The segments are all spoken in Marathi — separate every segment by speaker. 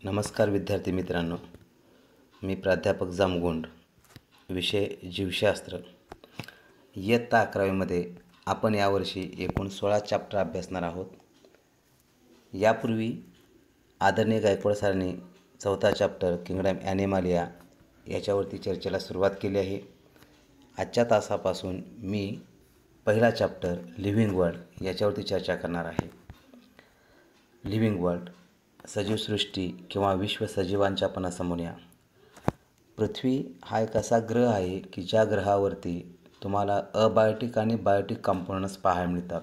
Speaker 1: नमस्कार विद्यार्थी मित्रांनो, मी प्राध्यापक जामगोंड, विषय जीवशास्त्र. इयत्ता 11वीमध्ये आपण यावर्षी एकूण 16 चॅप्टर अभ्यासणार आहोत. यापूर्वी आदरणीय गायकवाड सरांनी 4था चॅप्टर किंगडम ॲनिमलिया याच्यावरती चर्चेला सुरुवात केली आहे. आजच्या तासापासून मी पहिला चॅप्टर लिव्हिंग वर्ल्ड याच्यावरती चर्चा करणार आहे. लिव्हिंग वर्ल्ड, सजीवसृष्टी किंवा विश्व सजीवांच्या आपण असं म्हणूया. पृथ्वी हा एक असा ग्रह आहे की ज्या ग्रहावरती तुम्हाला अबायोटिक आणि बायोटिक कंपोनंट्स पाहायला मिळतात.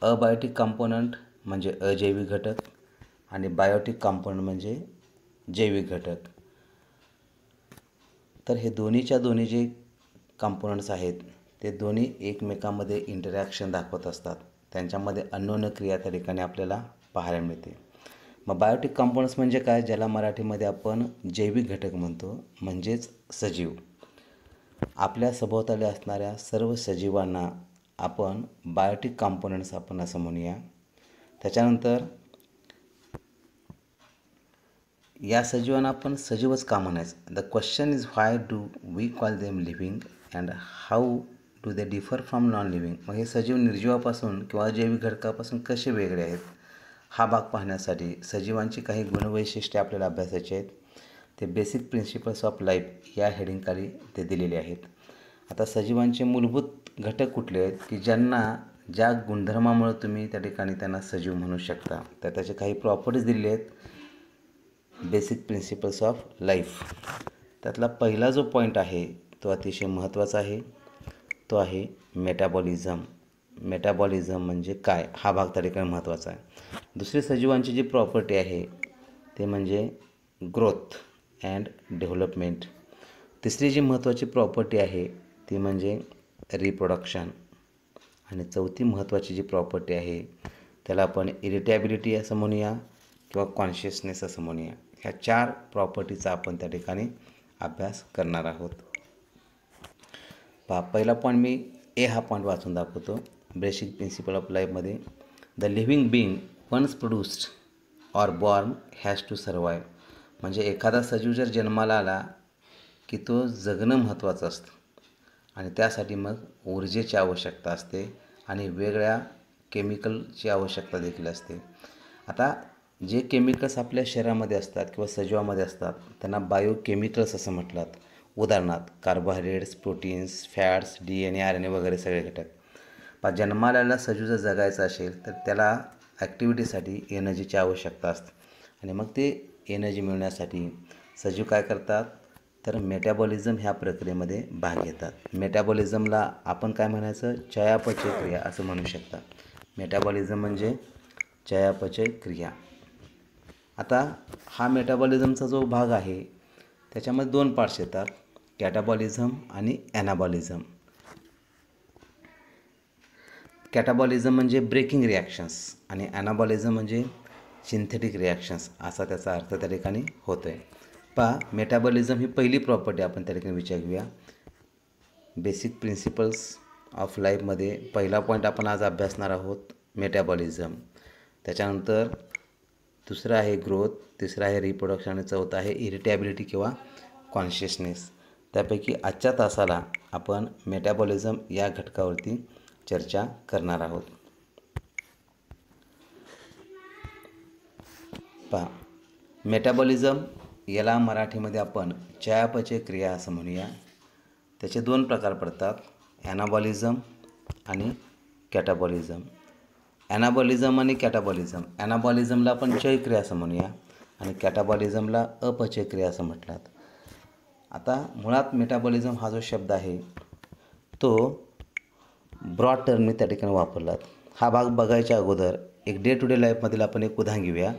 Speaker 1: अबायोटिक कंपोनंट म्हणजे अजैविक घटक आणि बायोटिक कंपोनंट म्हणजे जैविक घटक. तर हे दोन्हीच्या दोन्ही जे कंपोनंट्स आहेत ते दोन्ही एकमेकांमध्ये इंटरॅक्शन दाखवत असतात. त्यांच्यामध्ये अन्योन्य क्रिया त्या ठिकाणी आपल्याला पाहायला मिळते. मग बायोटिक कंपाऊंड्स म्हणजे काय, ज्याला मराठीमध्ये आपण जैविक घटक म्हणतो, म्हणजेच सजीव. आपल्या सभोवताली असणाऱ्या सर्व सजीवांना आपण बायोटिक कंपोनंट्स आपण असं म्हणूया. त्याच्यानंतर या सजीवांना आपण सजीवच का म्हणायचं. The question is why do we call them living and how do they differ from non living. मग हे सजीव निर्जीवापासून किंवा जैविक घटकापासून कसे वेगळे आहेत, हा भाग पाहण्यासाठी सजीवांची काही गुणवैशिष्ट्ये आपल्याला अभ्यासाची आहेत. ते बेसिक प्रिन्सिपल्स ऑफ लाईफ या हेडिंगखाली ते दिलेले आहेत. आता सजीवांचे मूलभूत घटक कुठले आहेत की ज्यांना ज्या गुणधर्मामुळे तुम्ही त्या ठिकाणी त्यांना सजीव म्हणू शकता, तर त्याचे काही प्रॉपर्टीज दिलेले आहेत. बेसिक प्रिन्सिपल्स ऑफ लाईफ त्यातला पहिला जो पॉईंट आहे तो अतिशय महत्त्वाचा आहे. तो आहे मेटाबॉलिझम. मेटाबॉलिझम म्हणजे काय, हा भाग त्या ठिकाणी महत्त्वाचा आहे. दुसरी सजीवांची जी प्रॉपर्टी आहे ते म्हणजे ग्रोथ अँड डेव्हलपमेंट. तिसरी जी महत्त्वाची प्रॉपर्टी आहे ती म्हणजे रिप्रोडक्शन. आणि चौथी महत्त्वाची जी प्रॉपर्टी आहे त्याला आपण इरिटेबिलिटी असं म्हणूया किंवा कॉन्शियसनेस असं म्हणूया. ह्या 4 प्रॉपर्टीचा आपण त्या ठिकाणी अभ्यास करणार आहोत. पहिला पॉईंट मी हा पॉईंट वाचून दाखवतो. बेसिक प्रिन्सिपल ऑफ लाईफमध्ये the living being once produced or born has to survive. म्हणजे एखादा सजीव जर जन्माला आला की तो जगणं महत्त्वाचं असतं आणि त्यासाठी मग ऊर्जेची आवश्यकता असते आणि वेगळ्या केमिकलची आवश्यकता देखील असते. आता जे केमिकल्स आपल्या शरीरामध्ये असतात किंवा सजीवामध्ये असतात त्यांना बायोकेमिकल्स असं म्हटलं. उदाहरणार्थ carbohydrates, proteins, fats, DNA, RNA वगैरे सगळे घटक. जन्माला आलेला सजीव जर जगायचा असेल तर त्याला ॲक्टिव्हिटीसाठी एनर्जीची आवश्यकता असते आणि मग ते एनर्जी मिळवण्यासाठी सजीव काय करतात तर मेटाबॉलिझम ह्या प्रक्रियेमध्ये भाग घेतात. मेटाबॉलिझमला आपण काय म्हणायचं, चयापचय क्रिया असं म्हणू शकता. मेटाबॉलिझम म्हणजे चयापचय क्रिया. आता हा मेटाबॉलिझमचा जो भाग आहे त्याच्यामध्ये 2 पार्ट्स येतात, कॅटाबॉलिझम आणि ॲनाबॉलिझम. कॅटाबॉलिझम म्हणजे ब्रेकिंग रिॲक्शन्स आणि ॲनाबॉलिझम म्हणजे सिंथेटिक रिॲक्शन्स असा त्याचा अर्थ त्या ठिकाणी होतो आहे. मेटाबॉलिझम ही पहिली प्रॉपर्टी आपण त्या ठिकाणी विचार घेऊया. बेसिक प्रिन्सिपल्स ऑफ लाईफमध्ये पहिला पॉईंट आपण आज अभ्यासणार आहोत मेटाबॉलिझम. त्याच्यानंतर दुसरा आहे ग्रोथ, तिसरा आहे रिप्रोडक्शन आणि चौथा आहे इरिटेबिलिटी किंवा कॉन्शियसनेस. त्यापैकी आजच्या तासाला आपण मेटाबॉलिझम या घटकावरती चर्चा करणार आहोत. मेटाबॉलिझम याला मराठीमध्ये आपण चयापचय क्रिया असं म्हणूया. त्याचे 2 प्रकार पडतात, ॲनाबॉलिझम आणि कॅटाबॉलिझम. ॲनाबॉलिझम आणि कॅटाबॉलिझम, ॲनाबॉलिझमला आपण चयक्रिया असं म्हणूया आणि कॅटाबॉलिझमला अपचयक्रिया असं म्हटलं. आता मुळात मेटाबॉलिझम हा जो शब्द आहे तो ब्रॉड टर्मने त्या ठिकाणी वापरला. हा भाग बघायच्या अगोदर एक डे टू डे लाईफमधील आपण एक उदाहरण घेऊया.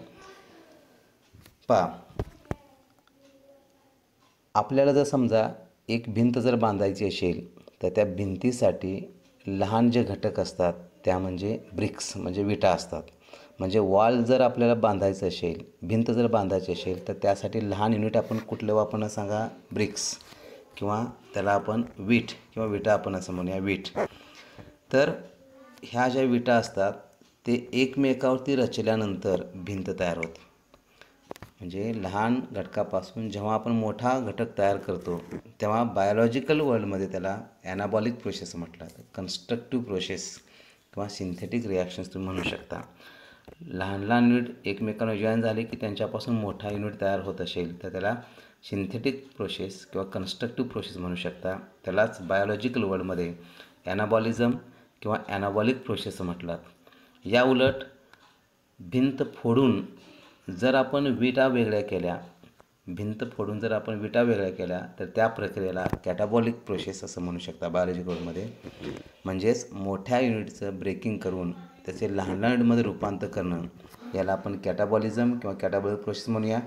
Speaker 1: आपल्याला जर समजा एक भिंत जर बांधायची असेल तर त्या भिंतीसाठी लहान जे घटक असतात त्या म्हणजे ब्रिक्स म्हणजे विटा असतात. म्हणजे वॉल जर आपल्याला बांधायचं असेल, भिंत जर बांधायची असेल तर त्यासाठी लहान युनिट आपण कुठलं वापरणं सांगा, ब्रिक्स किंवा त्याला आपण वीट किंवा विटा आपण असं म्हणूया, वीट. तर ह्या ज्या विटा असतात ते एकमेकावरती रचल्यानंतर भिंत तयार होते. म्हणजे लहान घटकापासून जेव्हा आपण मोठा घटक तयार करतो तेव्हा बायोलॉजिकल वर्ल्डमध्ये त्याला ॲनाबॉलिक प्रोसेस म्हटलं जातं. कन्स्ट्रक्टिव्ह प्रोसेस किंवा सिंथेटिक रिॲक्शन्स तुम्ही म्हणू शकता. लहान लहान युनिट एकमेकांना जॉईन झाले की त्यांच्यापासून मोठा युनिट तयार होत असेल तर त्याला सिंथेटिक प्रोसेस किंवा कन्स्ट्रक्टिव्ह प्रोसेस म्हणू शकता. त्यालाच बायोलॉजिकल वर्ल्डमध्ये ॲनाबॉलिझम किंवा ॲनाबॉलिक प्रोसेस म्हटलं. या उलट भिंत फोडून जर आपण विटा वेगळ्या केल्या तर त्या प्रक्रियेला कॅटाबॉलिक प्रोसेस असं म्हणू शकता बायोलॉजिकल वर्ल्डमध्ये. म्हणजेच मोठ्या युनिटचं ब्रेकिंग करून त्याचे लहान लहान युनिटमध्ये रूपांतर करणं याला आपण कॅटाबॉलिझम किंवा कॅटाबॉलिक प्रोसेस म्हणूया.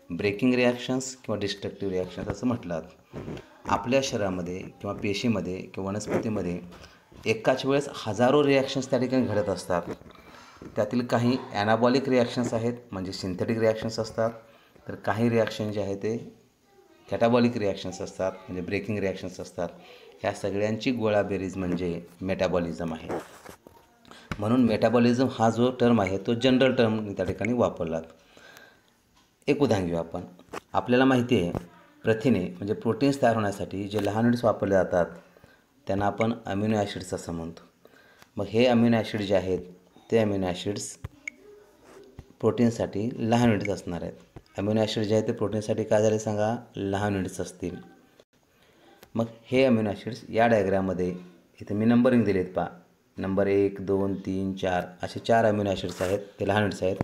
Speaker 1: ब्रेकिंग रिॲक्शन्स किंवा डिस्ट्रक्टिव्ह रिॲक्शन्स असं म्हटलं. आपल्या शरीरामध्ये किंवा पेशीमध्ये किंवा वनस्पतीमध्ये एकाच वेळेस हजारो रिॲक्शन्स त्या ठिकाणी घडत असतात. त्यातील काही ॲनाबॉलिक रिॲक्शन्स आहेत म्हणजे सिंथेटिक रिॲक्शन्स असतात, तर काही रिॲक्शन जे आहे ते कॅटाबॉलिक रिॲक्शन्स असतात म्हणजे ब्रेकिंग रिॲक्शन्स असतात. ह्या सगळ्यांची गोळाबेरीज म्हणजे मेटाबॉलिझम आहे. म्हणून मेटाबॉलिझम हा जो टर्म आहे तो जनरल टर्म त्या ठिकाणी वापरला. एक उदाहरण घेऊ आपण. आपल्याला माहिती आहे प्रथिने म्हणजे प्रोटीन्स तयार होण्यासाठी जे लहान युनिट्स वापरले जातात त्यांना आपण अमिनो ॲसिड्स असं म्हणतो. मग हे अमिनो ॲसिड जे आहेत ते अमिनो ॲसिड्स प्रोटीनसाठी लहान युनिट्स असणार आहेत. अमिनो ॲसिड जे आहे ते प्रोटीनसाठी काय झाले सांगा, लहान युनिट्स असतील. मग हे अमिनो ॲसिड्स या डायग्राममध्ये इथे मी नंबरिंग दिलेत पहा. नंबर 1, 2, 3, 4 असे 4 अमिनो ॲसिड्स आहेत, ते लहान युनिट्स आहेत.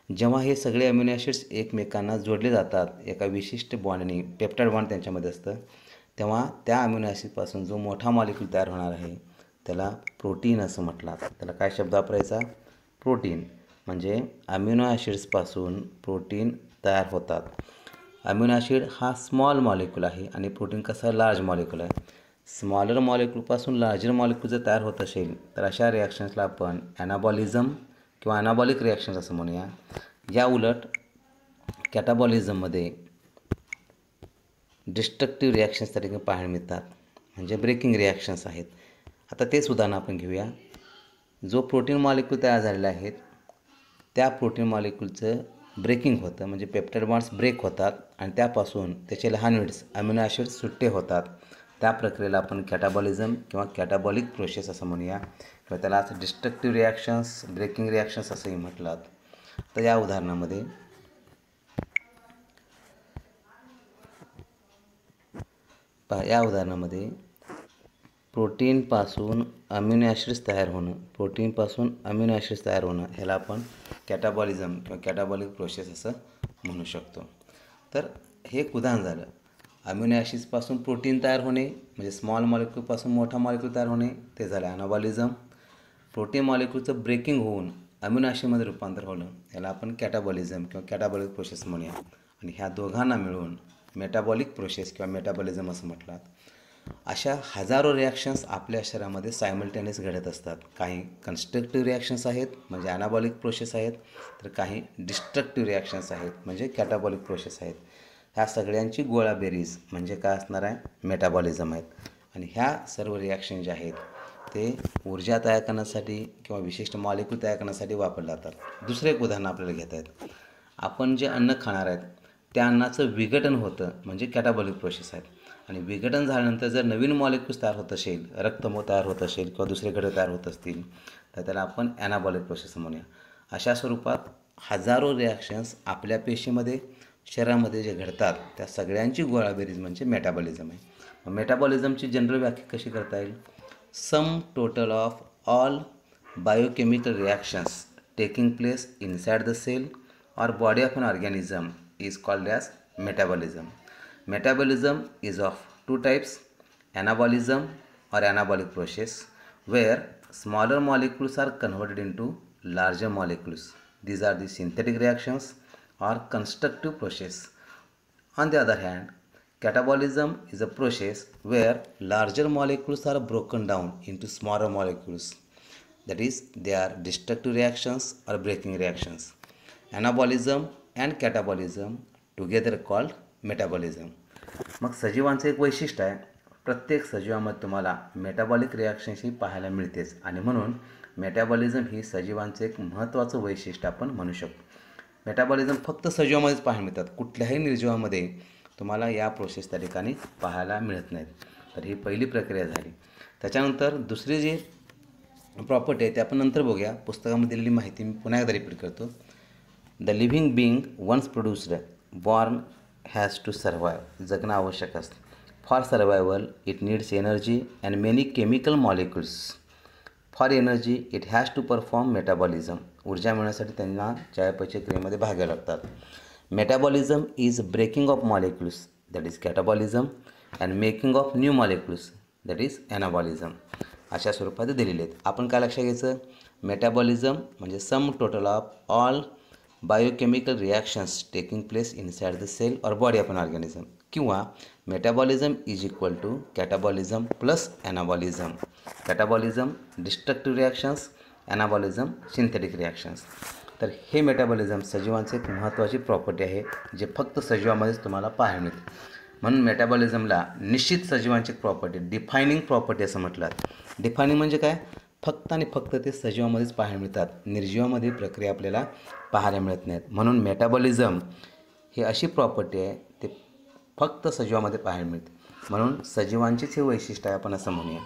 Speaker 1: जेव्हा हे सगळे अमिनो ॲसिड्स एकमेकांना जोडले जातात एका विशिष्ट बॉन्डने, पेप्टाइड बॉन्ड त्यांच्यामध्ये असतं, तेव्हा त्या अमिनो ॲसिडपासून जो मोठा मॉलिक्यूल तयार होणार आहे त्याला प्रोटीन असं म्हटलं. त्याला काय शब्द वापरायचा, प्रोटीन. म्हणजे अमिनो ॲसिड्सपासून प्रोटीन तयार होतात. अमिनो ॲसिड हा स्मॉल मॉलिक्यूल आहे आणि प्रोटीन कसा लार्ज मॉलिक्यूल आहे. स्मॉलर मॉलिक्यूलपासून लार्जर मॉलिक्यूल जर तयार होत असेल तर अशा रिॲक्शन्सला आपण ॲनाबॉलिझम किंवा ॲनाबॉलिक रिॲक्शन्स असं म्हणूया. या उलट कॅटाबॉलिझममध्ये डिस्ट्रक्टिव्ह रिॲक्शन्स त्या ठिकाणी पाहायला मिळतात म्हणजे ब्रेकिंग रिॲक्शन्स आहेत. आता तेच उदाहरण आपण घेऊया. जो प्रोटीन मॉलिक्यूल तयार झालेला आहे त्या प्रोटीन मॉलिक्यूलचं ब्रेकिंग होतं म्हणजे पेप्टाइड बॉन्ड्स ब्रेक होतात आणि त्यापासून त्याचे लहान युनिट्स अमिनो ॲसिड्स सुट्टे होतात. त्या प्रक्रियेला आपण कॅटाबॉलिझम किंवा कॅटाबॉलिक प्रोसेस असं म्हणूया किंवा त्याला डिस्ट्रक्टिव्ह रिॲक्शन्स, ब्रेकिंग रिॲक्शन्स असंही म्हटलं. तर या उदाहरणामध्ये प्रोटीनपासून अमिनो ॲसिड्स तयार होणं ह्याला आपण कॅटाबॉलिझम किंवा कॅटाबॉलिक प्रोसेस असं म्हणू शकतो. तर हे एक उदाहरण झालं. अमिनो ॲसिड्सपासून प्रोटीन तयार होणे म्हणजे स्मॉल मॉलिक्यूलपासून मोठा मॉलिक्यूल तयार होणे ते झालं ॲनाबॉलिझम. प्रोटीन मॉलिक्यूलचं ब्रेकिंग होऊन अमिनो ॲसिडमध्ये रूपांतर होणं याला आपण कॅटाबॉलिझम किंवा कॅटाबॉलिक प्रोसेस म्हणूया. आणि ह्या दोघांना मिळून मेटाबॉलिक प्रोसेस किंवा मेटाबॉलिझम असं म्हटलं. अशा हजारो रिॲक्शन्स आपल्या शरीरामध्ये सायमल्टेनियस घडत असतात. काही कन्स्ट्रक्टिव्ह रिॲक्शन्स आहेत म्हणजे ॲनाबॉलिक प्रोसेस आहेत, तर काही डिस्ट्रक्टिव्ह रिॲक्शन्स आहेत म्हणजे कॅटाबॉलिक प्रोसेस आहेत. ह्या सगळ्यांची गोळाबेरीज म्हणजे काय असणार आहे, मेटाबॉलिझम आहेत. आणि ह्या सर्व रिॲक्शन जे आहेत ते ऊर्जा तयार करण्यासाठी किंवा विशिष्ट मॉलिक्यूल तयार करण्यासाठी वापरले जातात. दुसरं एक उदाहरण आपल्याला घेता येतं. आपण जे अन्न खाणार आहेत त्या अन्नाचं विघटन होतं म्हणजे कॅटाबॉलिक प्रोसेस आहेत. आणि विघटन झाल्यानंतर जर नवीन मॉलिक्यूल्स तयार होत असेल, रक्तमूळ तयार होत असेल किंवा दुसरे घटक तयार होत असतील तर त्याला आपण ॲनाबॉलिक प्रोसेस म्हणूया. अशा स्वरूपात हजारो रिॲक्शन्स आपल्या पेशीमध्ये, शरीरामध्ये जे घडतात त्या सगळ्यांची गोळाबेरीज म्हणजे मेटाबॉलिझम आहे. मेटाबॉलिझमची जनरल व्याख्या कशी करता येईल, sum total of all biochemical reactions taking place inside the cell or body of an organism is called as metabolism. Metabolism is of two types, anabolism or anabolic process where smaller molecules are converted into larger molecules. These are the synthetic reactions or constructive process. On the other hand, catabolism is a process where larger molecules are broken down into smaller molecules. That is, they are destructive reactions or breaking reactions. Anabolism and catabolism together called metabolism. मग सजीवांचं एक वैशिष्ट्य आहे, प्रत्येक सजीवामध्ये तुम्हाला मेटाबॉलिक रिॲक्शन्स ही पाहायला मिळतेच आणि म्हणून मेटाबॉलिझम ही सजीवांचं एक महत्त्वाचं वैशिष्ट्य आपण म्हणू शकतो. मेटाबॉलिझम फक्त सजीवामध्येच पाहायला मिळतात, कुठल्याही निर्जीवामध्ये तुम्हाला या प्रोसेस त्या ठिकाणी पाहायला मिळत नाहीत. तर ही पहिली प्रक्रिया झाली. त्याच्यानंतर दुसरी जी प्रॉपर्टी आहे ते आपण नंतर बघूया. पुस्तकामध्ये दिलेली माहिती मी पुन्हा एकदा रिपीट करतो. The living being once produced born has to survive. जगणं आवश्यक असतं. For survival it needs energy and many chemical molecules. For energy it has to perform metabolism. ऊर्जा मिळण्यासाठी त्यांना चयापचय क्रियेमध्ये भाग घ्यावे लागतात. Metabolism is breaking of molecules, that is catabolism, and making of new molecules, that is anabolism. अशा स्वरूपात दिलेले आहेत. आपण काय लक्षात घ्यायचं, मेटाबॉलिझम म्हणजे sum total of all biochemical reactions taking place inside the cell or body of an organism, किंवा metabolism is equal to catabolism plus anabolism. Catabolism destructive reactions, anabolism synthetic reactions. तर हे मेटाबॉलिझम सजीवांचे एक महत्त्वाची प्रॉपर्टी आहे, जे फक्त सजीवामध्येच तुम्हाला पाहायला मिळते. म्हणून मेटाबॉलिझमला निश्चित सजीवांची प्रॉपर्टी, डिफायनिंग प्रॉपर्टी असं म्हटलं. डिफायनिंग म्हणजे काय, फक्त आणि फक्त ते सजीवामध्येच पाहायला मिळतात, निर्जीवामध्ये प्रक्रिया आपल्याला पाहायला मिळत नाहीत. म्हणून मेटाबॉलिझम ही अशी प्रॉपर्टी आहे ते फक्त सजीवामध्ये पाहायला मिळते. म्हणून सजीवांचीच हे वैशिष्ट्य आहे आपण असं म्हणूया.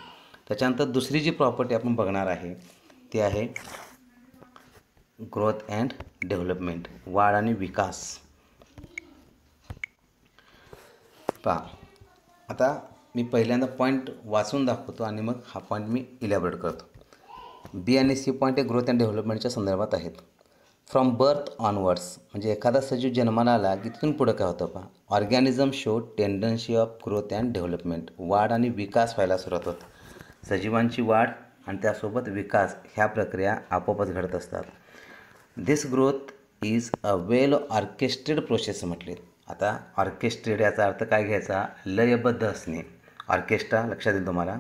Speaker 1: त्याच्यानंतर दुसरी जी प्रॉपर्टी आपण बघणार आहे ती आहे ग्रोथ अँड डेव्हलपमेंट, वाढ आणि विकास. पहा, आता मी पहिल्यांदा पॉईंट वाचून दाखवतो आणि मग हा पॉईंट मी इलॅबोरेट करतो. बी आणि सी पॉईंट हे ग्रोथ अँड डेव्हलपमेंटच्या संदर्भात आहेत. फ्रॉम बर्थ ऑनवर्ड्स म्हणजे एखादा सजीव जन्माला आला की तिथून पुढं काय होतं पहा, organism show tendency of growth and development. वाढ आणि विकास व्हायला सुरुवात होते. सजीवांची वाढ आणि त्यासोबत विकास ह्या प्रक्रिया आपोआपच घडत असतात. This growth is a well orchestrated process म्हटले. आता ऑर्केस्ट्रेड याचा अर्थ काय घ्यायचा, लयबद्ध असणे. ऑर्केस्ट्रा लक्षात येईल तुम्हाला,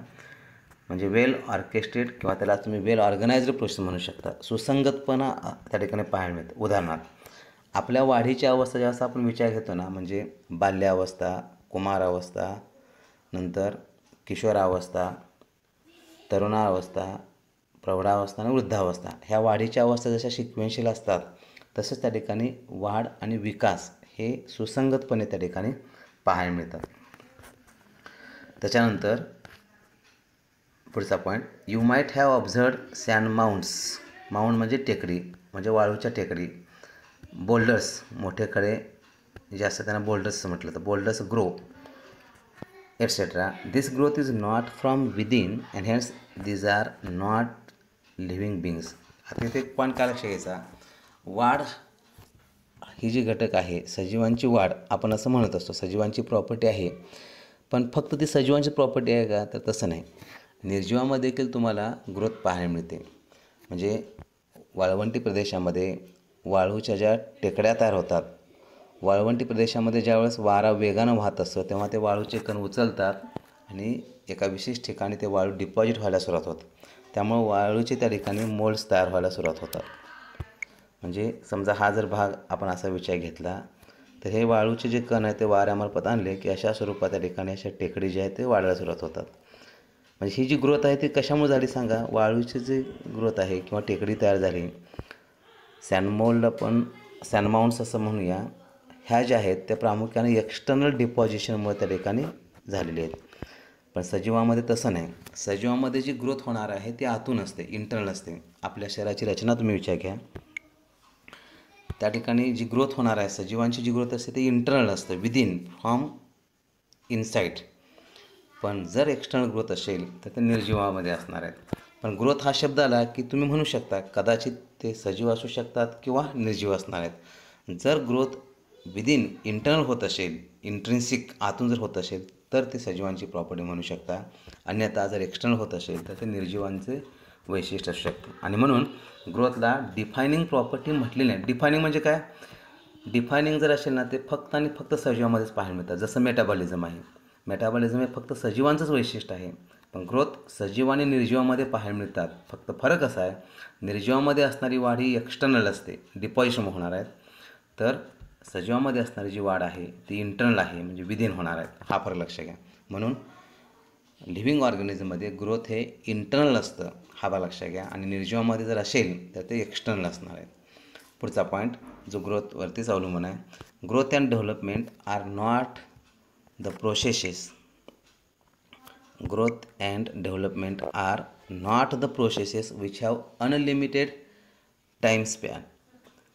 Speaker 1: म्हणजे वेल ऑर्केस्ट्रेट किंवा त्याला तुम्ही वेल ऑर्गनाइज्ड प्रोसेस म्हणू शकता. सुसंगतपणा त्या ठिकाणी पाहायला मिळतं. उदाहरणार्थ, आपल्या वाढीची अवस्था जेव्हा आपण विचार घेतो ना, म्हणजे बाल्यावस्था, कुमारावस्था, नंतर किशोरावस्था, तरुणावस्था, प्रौढावस्था आणि वृद्धावस्था, ह्या वाढीच्या अवस्था जशा सिक्वेन्शियल असतात तसंच त्या ठिकाणी वाढ आणि विकास हे सुसंगतपणे त्या ठिकाणी पाहायला मिळतात. त्याच्यानंतर पुढचा point, you might have observed sand mounts. Mount म्हणजे टेकडी, म्हणजे वाळूच्या टेकडी. बोल्डर्स, मोठे खडे जे असतात त्यांना बोल्डर्स म्हटलं. तर boulders grow etcetera. This growth is not from within and hence these are not living beings. आता इथे एक पॉईंट काय लक्षात घ्यायचा, वाढ ही जी घटक आहे, सजीवांची वाढ आपण असं म्हणत असतो, सजीवांची प्रॉपर्टी आहे. पण फक्त ती सजीवांची प्रॉपर्टी आहे का, तर तसं नाही. निर्जीवामध्ये देखील तुम्हाला ग्रोथ पाहायला मिळते. म्हणजे वाळवंटी प्रदेशामध्ये वाळूच्या ज्या टेकड्या तयार होतात, वाळवंटी प्रदेशामध्ये ज्यावेळेस वारा वेगानं वाहत असतो तेव्हा ते वाळूचे कण उचलतात आणि एका विशिष्ट ठिकाणी ते वाळू डिपॉझिट व्हायला सुरुवात होतं. त्यामुळे वाळूचे त्या ठिकाणी मोल्ड्स तयार व्हायला सुरुवात होतात. म्हणजे समजा हा जर भाग आपण असा विचार घेतला तर हे वाळूचे जे कण आहेत ते वाऱ्यामार्फत आणले की अशा स्वरूपात त्या ठिकाणी अशा टेकडी जे आहेत ते वाढायला सुरुवात होतात. म्हणजे ही जी ग्रोथ आहे ती कशामुळे झाली सांगा, वाळूची जी ग्रोथ आहे किंवा टेकडी तयार झाली, सँडमोल्ड आपण सँडमाउंट्स असं म्हणूया, ह्या ज्या आहेत त्या प्रामुख्याने एक्सटर्नल डिपॉझिशनमुळे त्या ठिकाणी झालेले आहेत. पण सजीवामध्ये तसं नाही. सजीवामध्ये जी ग्रोथ होणार आहे ती आतून असते, इंटरनल असते. आपल्या शरीराची रचना तुम्ही विचार घ्या, त्या ठिकाणी जी ग्रोथ होणार आहे, सजीवांची जी ग्रोथ असते ती इंटरनल असतं, विदिन, फ्रॉम इनसाईड. पण जर एक्सटर्नल ग्रोथ असेल तर ते निर्जीवामध्ये असणार आहेत. पण ग्रोथ हा शब्द आला की तुम्ही म्हणू शकता कदाचित ते सजीव असू शकतात किंवा निर्जीव असणार आहेत. जर ग्रोथ विदिन इंटरनल होत असेल, इंट्रिन्सिक आतून जर होत असेल तर ते सजीवांची प्रॉपर्टी म्हणू शकता. अन्यथा जर एक्सटर्नल होत असेल तर ते निर्जीवांचे वैशिष्ट्य असू शकतं. आणि म्हणून ग्रोथला डिफायनिंग प्रॉपर्टी म्हटलेली नाही. डिफायनिंग म्हणजे काय, डिफायनिंग जर असेल ना ते फक्त आणि फक्त सजीवामध्येच पाहायला मिळतात. जसं मेटाबॉलिझम आहे, मेटाबॉलिझम हे फक्त सजीवांचंच वैशिष्ट्य आहे. पण ग्रोथ सजीव आणि निर्जीवामध्ये पाहायला मिळतात. फक्त फरक असा आहे, निर्जीवामध्ये असणारी वाढ ही एक्सटर्नल असते, डिपॉझिशन होणार आहेत, तर सजीवामध्ये असणारी जी वाढ आहे ती इंटरनल आहे, म्हणजे विदिन होणार आहेत. हा फरक लक्षात घ्या. म्हणून लिव्हिंग ऑर्गॅनिझममध्ये ग्रोथ हे इंटरनल असतं, हा लक्षात घ्या. आणि निर्जीवामध्ये जर असेल तर ते एक्सटर्नल असणार आहे. पुढचा पॉईंट, जो ग्रोथवरतीच अवलंबून आहे. Growth and development are not the processes. Growth and development are not the processes which have unlimited time span.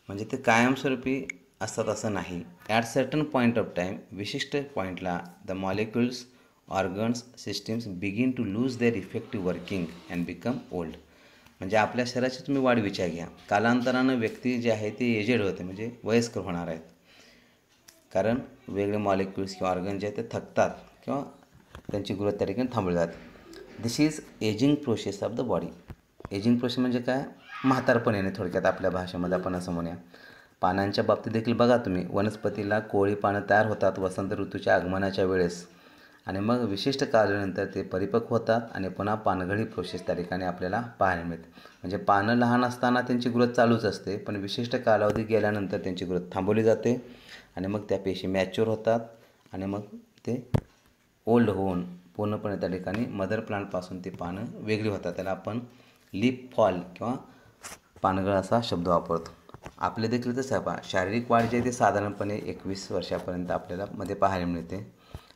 Speaker 1: म्हणजे ते कायमस्वरूपी असतात असं नाही. At certain point of time, विशिष्ट पॉईंटला the molecules, organs, systems begin to lose their effective working and become old. म्हणजे आपल्या शरीराची तुम्ही वाढ विचार घ्या. कालांतरानं व्यक्ती जे आहे ते एजेड होते, म्हणजे वयस्कर होणार आहेत. कारण वेगळे मॉलिक्युल्स किंवा ऑर्गन जे आहेत ते थकतात किंवा त्यांची ग्रोथ त्या ठिकाणी थांबली जाते. This is ageing process of the body. Ageing process म्हणजे काय? म्हातारपण येणे थोडक्यात आपल्या भाषेमध्ये आपण असं म्हणूया. पानांच्या बाबतीत देखील बघा तुम्ही, वनस्पतीला कोवळी पानं तयार होतात वसंत ऋतूच्या आगमनाच्या वेळेस, आणि मग विशिष्ट कालावधीनंतर ते परिपक्व होतात आणि पुन्हा पानगळी प्रोसेस त्या ठिकाणी आपल्याला पाहायला मिळते. म्हणजे पानं लहान असताना त्यांची ग्रोथ चालूच असते, पण विशिष्ट कालावधी गेल्यानंतर त्यांची ग्रोथ थांबवली जाते आणि मग त्या पेशी मॅच्युअर होतात आणि मग ते ओल्ड होऊन पूर्णपणे त्या ठिकाणी मदर प्लांटपासून ती पानं वेगळी होतात. त्याला आपण लीफ फॉल किंवा पानगळ असा शब्द वापरतो. आपले देखील तसं आहे पहा, शारीरिक वाढ जी आहे ती साधारणपणे 21 वर्षापर्यंत आपल्याला मध्ये पाहायला मिळते.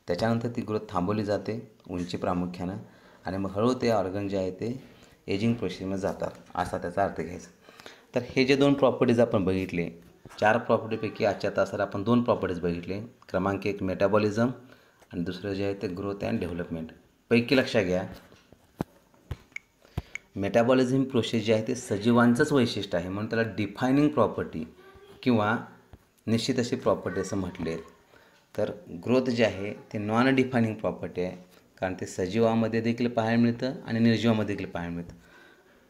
Speaker 1: त्याच्यानंतर ती ग्रोथ थांबवली जाते, उंची प्रामुख्यानं, आणि मग हळू ते ऑर्गन जे आहे ते एजिंग प्रोसेसमध्ये जातात, असा त्याचा अर्थ घ्यायचा. तर हे जे 2 प्रॉपर्टीज आपण बघितले, 4 प्रॉपर्टीपैकी आजच्या तासाला आपण 2 प्रॉपर्टीज बघितले. क्रमांक 1 मेटाबॉलिझम आणि दुसरं जे आहे ते ग्रोथ अँड डेव्हलपमेंट. पैकी लक्षात घ्या, मेटाबॉलिझम प्रोसेस जे आहे ते सजीवांचंच वैशिष्ट्य आहे, म्हणून त्याला डिफायनिंग प्रॉपर्टी किंवा निश्चित अशी प्रॉपर्टी असं म्हटले. तर ग्रोथ जे आहे ते नॉन डिफायनिंग प्रॉपर्टी आहे, कारण ते सजीवामध्ये देखील पाहायला मिळतं आणि निर्जीवामध्ये देखील पाहायला मिळतं.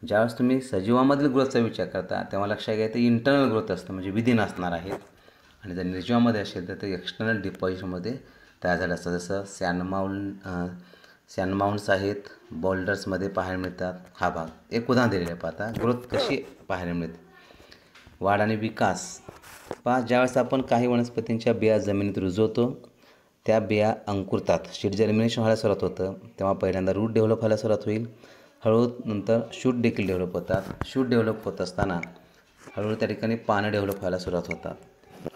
Speaker 1: ज्यावेळेस तुम्ही सजीवामधील ग्रोथचा विचार करता तेव्हा लक्षात घ्या ते इंटर्नल ग्रोथ असतं, म्हणजे विदिन असणार आहेत, आणि जर निर्जीवामध्ये असेल तर ते एक्सटर्नल डिपॉझिशनमध्ये तयार झालं असतं. जसं सॅनमाउंट्स आहेत, बोल्डर्समध्ये पाहायला मिळतात. हा भाग एक उदाहरण दिलेलं आहे. पाहता ग्रोथ कशी पाहायला मिळते. वाढ आणि विकास पहा, ज्यावेळेस आपण काही वनस्पतींच्या बिया जमिनीत रुजवतो, त्या बिया अंकुरतात, सीड जर्मिनेशन व्हायला सुरुवात होतं, तेव्हा पहिल्यांदा रूट डेव्हलप व्हायला सुरुवात होईल. हळूहळू नंतर शूट देखील डेव्हलप होतात. शूट डेव्हलप होत असताना हळूहळू त्या ठिकाणी पानं डेव्हलप व्हायला सुरुवात होतात,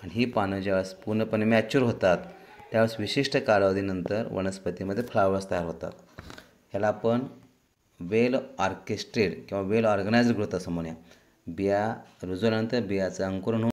Speaker 1: आणि ही पानं ज्यावेळेस पूर्णपणे मॅच्युअर होतात त्यावेळेस विशिष्ट कालावधीनंतर वनस्पतीमध्ये फ्लावर्स तयार होतात. ह्याला आपण वेल ऑर्केस्ट्रेड किंवा वेल ऑर्गनाइज्ड ग्रोथ असं म्हणूया. बिया रुजवल्यानंतर बियाचं अंकुरण होऊन